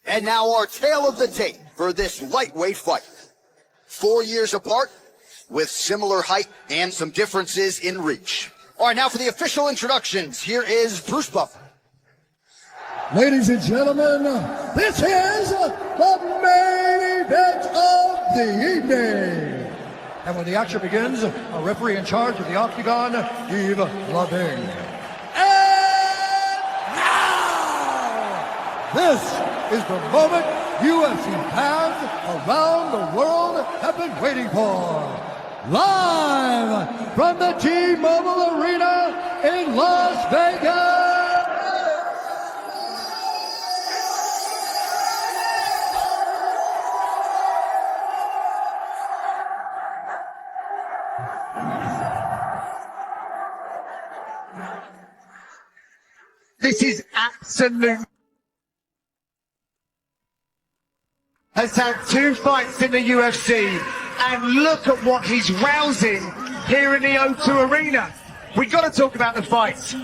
And now our tale of the tape for this lightweight fight. 4 years apart, with similar height and some differences in reach. All right, now for the official introductions, here is Bruce Buffer. Ladies and gentlemen, this is the main event of the evening. And when the action begins, a referee in charge of the Octagon, Yves Lavigne. And now, this is the moment UFC fans around the world have been waiting for. Live from the T-Mobile Arena in Las Vegas. This is absolute. Has had 2 fights in the UFC, and look at what he's rousing here in the O2 Arena. We got to talk about the fights. I'm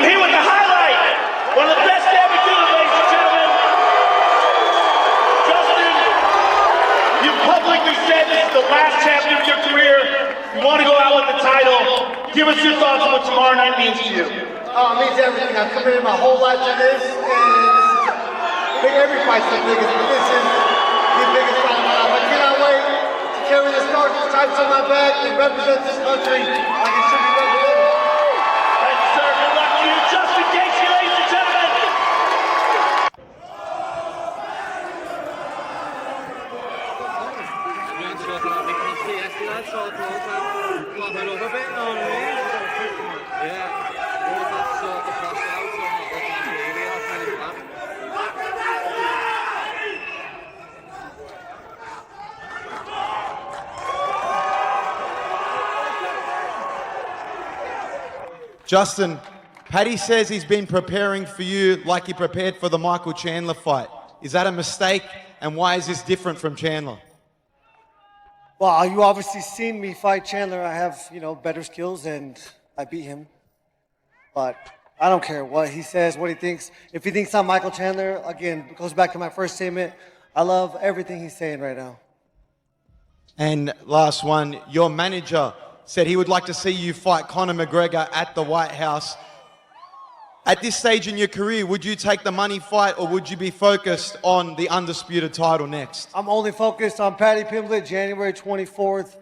here with the highlight, one of the best to ever do it, ladies and gentlemen. Justin, you publicly said this is the last chapter of your career. You want to go out with the title. Give us your thoughts on what tomorrow night means to you. Oh, it means everything. I've committed my whole life to this, and every fight's the biggest, but this is the biggest fight of my life. I cannot wait to carry this star stripes on my back and represent this country like it should be represented. Thank you, sir. Good luck to you. Justin Gaethje, ladies and gentlemen. Justin, Paddy says he's been preparing for you like he prepared for the Michael Chandler fight. Is that a mistake? And why is this different from Chandler? Well, you obviously seen me fight Chandler. I have, better skills, and I beat him. But I don't care what he says, what he thinks. If he thinks I'm Michael Chandler, again, it goes back to my first statement. I love everything he's saying right now. And last one, your manager said he would like to see you fight Conor McGregor at the White House. At this stage in your career, would you take the money fight or would you be focused on the undisputed title next? I'm only focused on Paddy Pimblett, January 24th.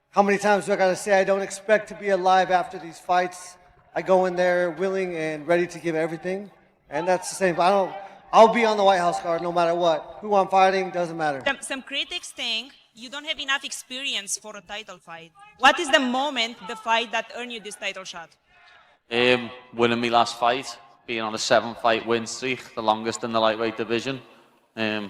How many times do I got to say I don't expect to be alive after these fights? I go in there willing and ready to give everything, and that's the same. I'll be on the White House card no matter what. Who I'm fighting doesn't matter. Some critics think you don't have enough experience for a title fight. What is the moment, the fight that earned you this title shot? Winning my last fight, being on a 7-fight win streak, the longest in the lightweight division. The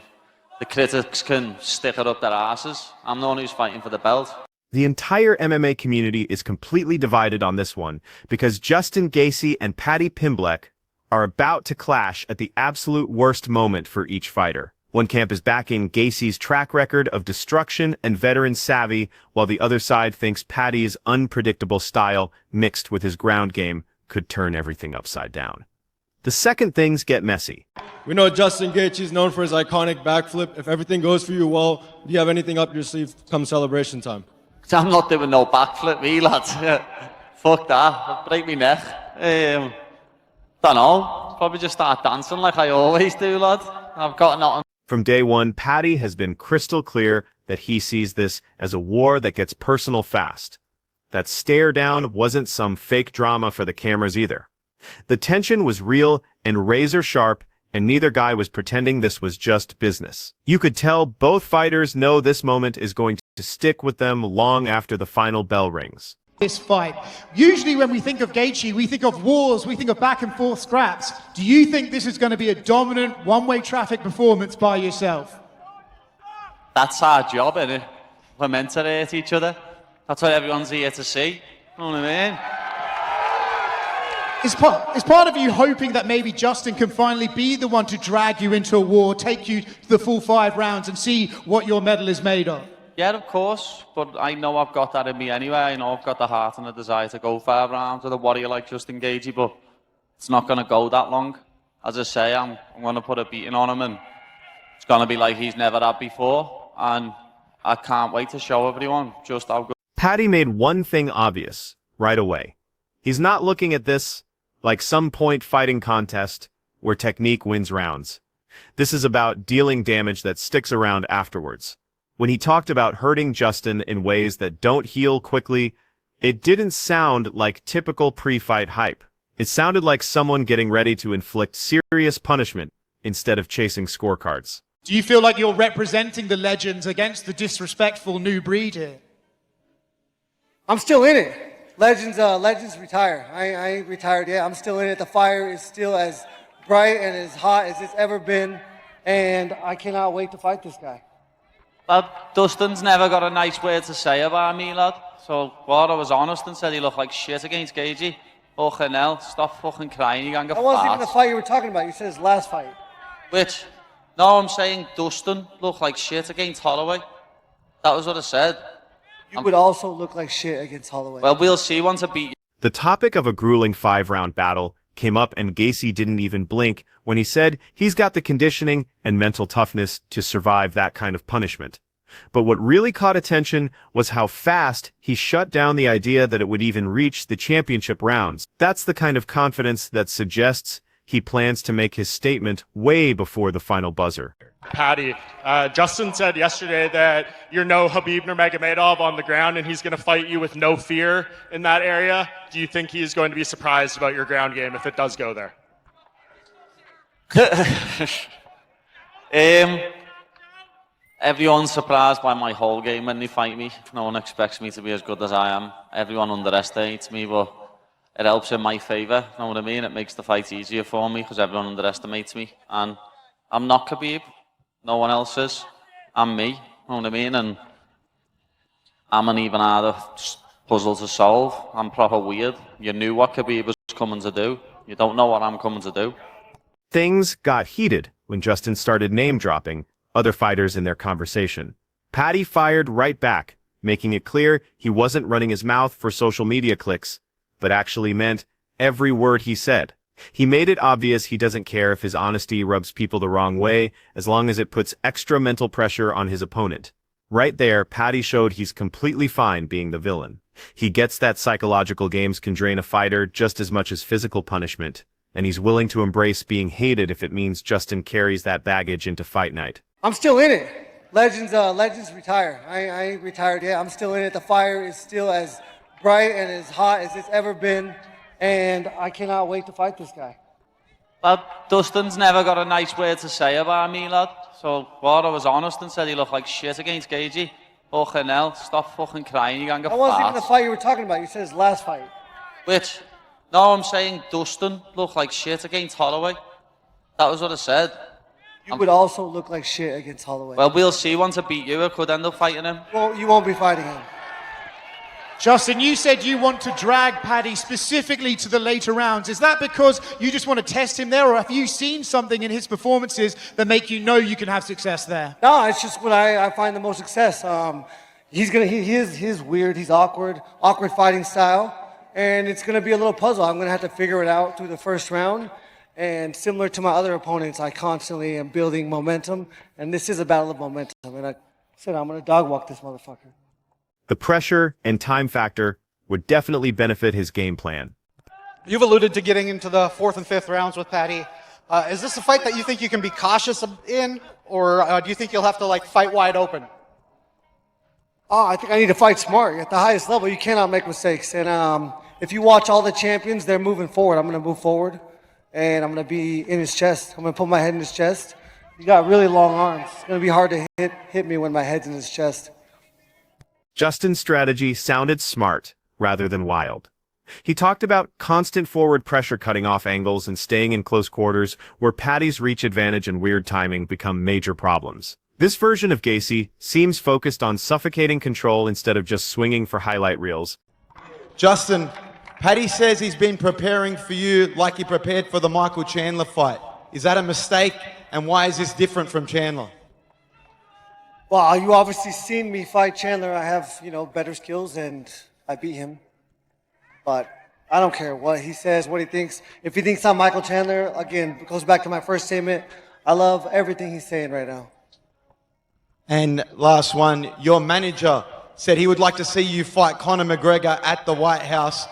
critics can stick it up their asses. I'm the one who's fighting for the belt. The entire MMA community is completely divided on this one because Justin Gaethje and Paddy Pimblett are about to clash at the absolute worst moment for each fighter. One camp is backing Gaethje's track record of destruction and veteran savvy, while the other side thinks Paddy's unpredictable style, mixed with his ground game, could turn everything upside down. The second things get messy. We know Justin Gaethje is known for his iconic backflip. If everything goes for you well, do you have anything up your sleeve come celebration time? I'm not doing no backflip, me, lads. Fuck that. I'll break my neck. Don't know. Probably just start dancing like I always do, lad. I've got nothing. From day one, Paddy has been crystal clear that he sees this as a war that gets personal fast. That stare down wasn't some fake drama for the cameras either. The tension was real and razor sharp, and neither guy was pretending this was just business. You could tell both fighters know this moment is going to stick with them long after the final bell rings. This fight. Usually when we think of Gaethje, we think of wars, we think of back and forth scraps. Do you think this is going to be a dominant one-way traffic performance by yourself? That's our job, innit? We're meant to hate each other. That's what everyone's here to see. You know what I mean? Is part of you hoping that maybe Justin can finally be the one to drag you into a war, take you to the full 5 rounds and see what your medal is made of? Yeah, of course, but I know I've got that in me anyway. I know I've got the heart and the desire to go 5 rounds with a warrior like Justin Gaethje, but it's not going to go that long. as I say, I'm going to put a beating on him, and it's going to be like he's never had before. And I can't wait to show everyone just how good. Paddy made one thing obvious right away. He's not looking at this like some point fighting contest where technique wins rounds. This is about dealing damage that sticks around afterwards. When he talked about hurting Justin in ways that don't heal quickly, it didn't sound like typical pre-fight hype. It sounded like someone getting ready to inflict serious punishment instead of chasing scorecards. Do you feel like you're representing the legends against the disrespectful new breed here? I'm still in it. Legends retire. I ain't retired yet. I'm still in it. The fire is still as bright and as hot as it's ever been, and I cannot wait to fight this guy. Dustin's never got a nice word to say about me, lad. So, I was honest and said he looked like shit against Gaethje. Fucking hell, stop fucking crying, you can't get That wasn't even the fight you were talking about. You said his last fight. Which? No, I'm saying Dustin looked like shit against Holloway. That was what I said. You would also look like shit against Holloway. Well, we'll see once I beat you. The topic of a grueling 5-round battle came up, and Gaethje didn't even blink when he said he's got the conditioning and mental toughness to survive that kind of punishment. But what really caught attention was how fast he shut down the idea that it would even reach the championship rounds. That's the kind of confidence that suggests he plans to make his statement way before the final buzzer. Paddy, Justin said yesterday that you're no Khabib Nurmagomedov on the ground and he's going to fight you with no fear in that area. Do you think he's going to be surprised about your ground game if it does go there? Everyone's surprised by my whole game when they fight me. No one expects me to be as good as I am. Everyone underestimates me, but it helps in my favour. Know what I mean? It makes the fight easier for me because everyone underestimates me. And I'm not Khabib. No one else is. I'm me. Know what I mean? And I'm an even harder puzzle to solve. I'm proper weird. You knew what Khabib was coming to do. You don't know what I'm coming to do. Things got heated when Justin started name-dropping other fighters in their conversation. Paddy fired right back, making it clear he wasn't running his mouth for social media clicks, but actually meant every word he said. He made it obvious he doesn't care if his honesty rubs people the wrong way, as long as it puts extra mental pressure on his opponent. Right there, Paddy showed he's completely fine being the villain. He gets that psychological games can drain a fighter just as much as physical punishment, and he's willing to embrace being hated if it means Justin carries that baggage into fight night. I'm still in it. Legends retire. I ain't retired yet. I'm still in it. The fire is still as bright and as hot as it's ever been, and I cannot wait to fight this guy. Dustin's never got a nice word to say about me, lad. So, I was honest and said he looked like shit against Gaethje. Fucking hell, stop fucking crying, you can't get That wasn't even the fight you were talking about. You said his last fight. Which? No, I'm saying Dustin looked like shit against Holloway. That was what I said. You would also look like shit against Holloway. Well, we'll see once I beat you. I could end up fighting him. Well, you won't be fighting him. Justin, you said you want to drag Paddy specifically to the later rounds. Is that because you just want to test him there, or have you seen something in his performances that make you know you can have success there? No, it's just what I find the most success. He's weird, he's awkward fighting style, and it's gonna be a little puzzle. I'm gonna have to figure it out through the first round. And similar to my other opponents, I constantly am building momentum, and this is a battle of momentum. And I said I'm gonna dog walk this motherfucker. The pressure and time factor would definitely benefit his game plan. You've alluded to getting into the 4th and 5th rounds with Paddy. Is this a fight that you think you can be cautious in, or do you think you'll have to fight wide open? I think I need to fight smart. At the highest level, you cannot make mistakes. And if you watch all the champions, they're moving forward. I'm going to move forward, and I'm going to be in his chest. I'm going to put my head in his chest. He's got really long arms. It's going to be hard to hit me when my head's in his chest. Justin's strategy sounded smart rather than wild. He talked about constant forward pressure cutting off angles and staying in close quarters where Paddy's reach advantage and weird timing become major problems. This version of Gaethje seems focused on suffocating control instead of just swinging for highlight reels. Justin, Paddy says he's been preparing for you like he prepared for the Michael Chandler fight. Is that a mistake, and why is this different from Chandler? Well, you obviously seen me fight Chandler. I have, better skills, and I beat him. But I don't care what he says, what he thinks. If he thinks I'm Michael Chandler, again, it goes back to my first statement. I love everything he's saying right now. And last one, your manager said he would like to see you fight Conor McGregor at the White House.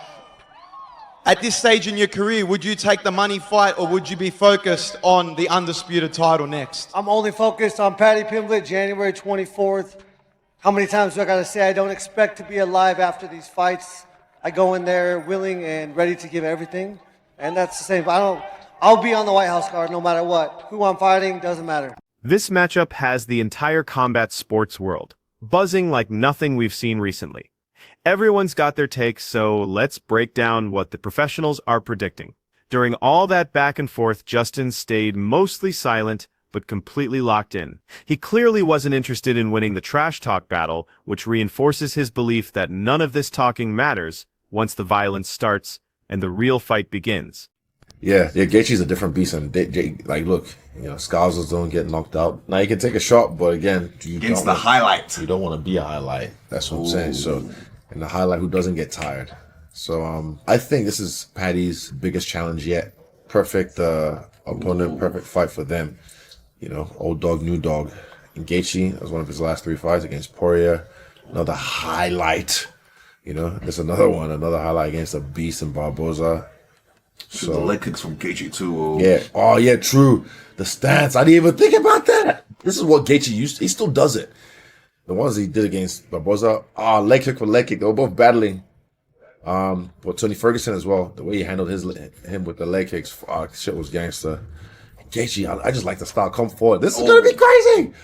At this stage in your career, would you take the money fight or would you be focused on the undisputed title next? I'm only focused on Paddy Pimblett, January 24th. How many times do I got to say I don't expect to be alive after these fights? I go in there willing and ready to give everything. And that's the same. I'll be on the White House card no matter what. Who I'm fighting doesn't matter. This matchup has the entire combat sports world buzzing like nothing we've seen recently. Everyone's got their takes, so let's break down what the professionals are predicting. During all that back and forth, Justin stayed mostly silent, but completely locked in. He clearly wasn't interested in winning the trash talk battle, which reinforces his belief that none of this talking matters once the violence starts and the real fight begins. Yeah, Gaethje's a different beast, and look, Scalzo don't get knocked out. Now you can take a shot, but again, you don't want to be a highlight. That's what I'm saying. So, and the highlight who doesn't get tired. So, I think this is Paddy's biggest challenge yet. Perfect opponent, perfect fight for them. Old dog, new dog. And Gaethje, was one of his last 3 fights against Poirier. Another highlight. There's another highlight against a beast in Barboza. So the leg kicks from Gaethje too. Yeah. Oh yeah, true. The stance. I didn't even think about that. This is what Gaethje used. He still does it. The ones he did against Barboza. leg kick for leg kick. They were both battling. But Tony Ferguson as well. The way he handled him with the leg kicks. Shit was gangster. Gaethje, I just like the style. Come forward. This is gonna be crazy.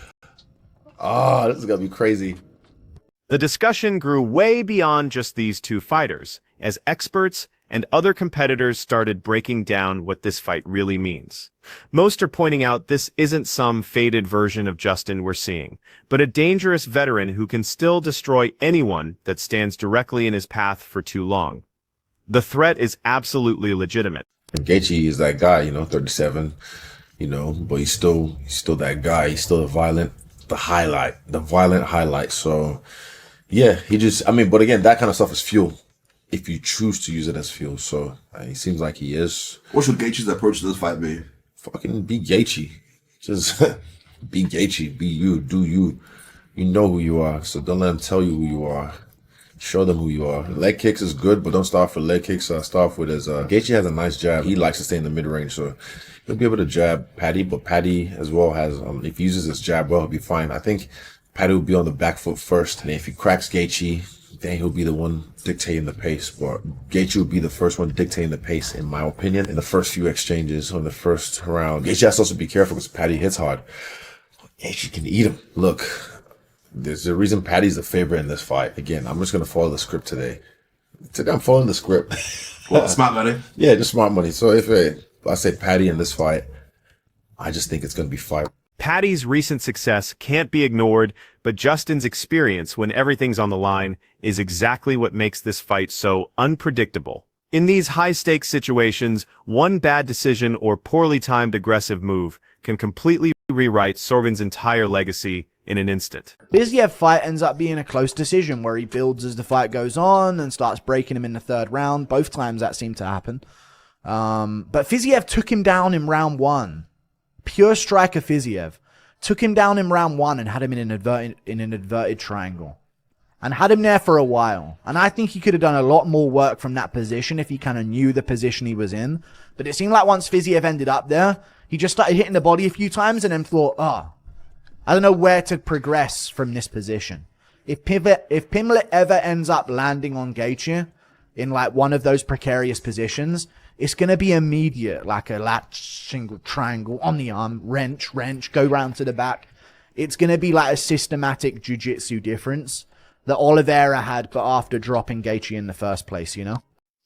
This is gonna be crazy. The discussion grew way beyond just these two fighters, as experts and other competitors started breaking down what this fight really means. Most are pointing out this isn't some faded version of Justin we're seeing, but a dangerous veteran who can still destroy anyone that stands directly in his path for too long. The threat is absolutely legitimate. Gaethje is that guy, 37, but he's still that guy. He's still the violent highlight. So, yeah, but again, that kind of stuff is fuel. If you choose to use it as fuel. So he seems like he is. What should Gaethje's approach to this fight be? Fucking be Gaethje. Just be Gaethje. Be you. Do you. You know who you are. So don't let them tell you who you are. Show them who you are. Leg kicks is good, but don't start with leg kicks. Start off with his. Gaethje has a nice jab. He likes to stay in the mid range, so he'll be able to jab Paddy. But Paddy as well has. If he uses his jab well, he'll be fine. I think Paddy will be on the back foot first, and if he cracks Gaethje, then he'll be the one dictating the pace. But Gaethje will be the first one dictating the pace, in my opinion, in the first few exchanges on the first round. Gaethje has to also be careful because Paddy hits hard. Gaethje can eat him. Look, there's a reason Paddy's the favorite in this fight. Again, I'm just going to follow the script today. Today I'm following the script. Well, smart money. Yeah, just smart money. So if I say Paddy in this fight, I just think it's going to be fire. Paddy's recent success can't be ignored, but Justin's experience when everything's on the line is exactly what makes this fight so unpredictable. In these high-stakes situations, one bad decision or poorly timed aggressive move can completely rewrite Sorgan's entire legacy in an instant. Fiziev fight ends up being a close decision where he builds as the fight goes on and starts breaking him in the third round. Both times that seemed to happen. But Fiziev took him down in round 1. Pure striker Fiziev took him down in round 1 and had him in an inverted triangle. And had him there for a while. And I think he could have done a lot more work from that position if he kind of knew the position he was in. But it seemed like once Fiziev ended up there, he just started hitting the body a few times and then thought, I don't know where to progress from this position. If Pimblett ever ends up landing on Gaethje in like one of those precarious positions, it's going to be immediate, like a latch, single triangle on the arm, wrench, go round to the back. It's going to be like a systematic jiu-jitsu difference that Oliveira had, but after dropping Gaethje in the first place,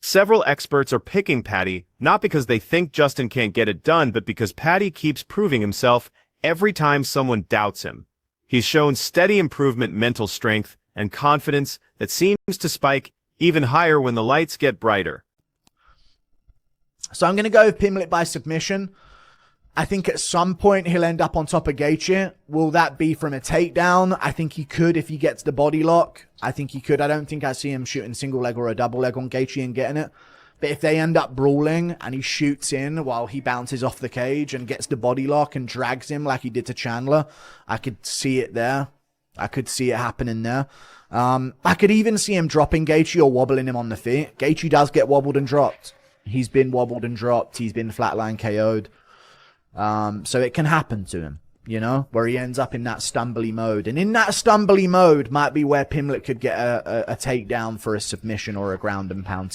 Several experts are picking Paddy, not because they think Justin can't get it done, but because Paddy keeps proving himself every time someone doubts him. He's shown steady improvement, mental strength, and confidence that seems to spike even higher when the lights get brighter. So I'm going to go with Pimblett by submission. I think at some point he'll end up on top of Gaethje. Will that be from a takedown? I think he could if he gets the body lock. I think he could. I don't think I see him shooting single leg or a double leg on Gaethje and getting it. But if they end up brawling and he shoots in while he bounces off the cage and gets the body lock and drags him like he did to Chandler, I could see it there. I could see it happening there. I could even see him dropping Gaethje or wobbling him on the feet. Gaethje does get wobbled and dropped. He's been wobbled and dropped. He's been flatline KO'd. So it can happen to him, you know, where he ends up in that stumbly mode. And in that stumbly mode might be where Pimblett could get a takedown for a submission or a ground and pound.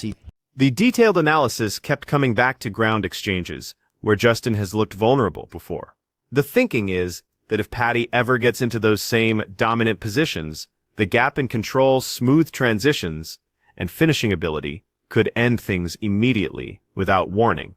The detailed analysis kept coming back to ground exchanges, where Justin has looked vulnerable before. The thinking is that if Paddy ever gets into those same dominant positions, the gap in control, smooth transitions, and finishing ability could end things immediately without warning.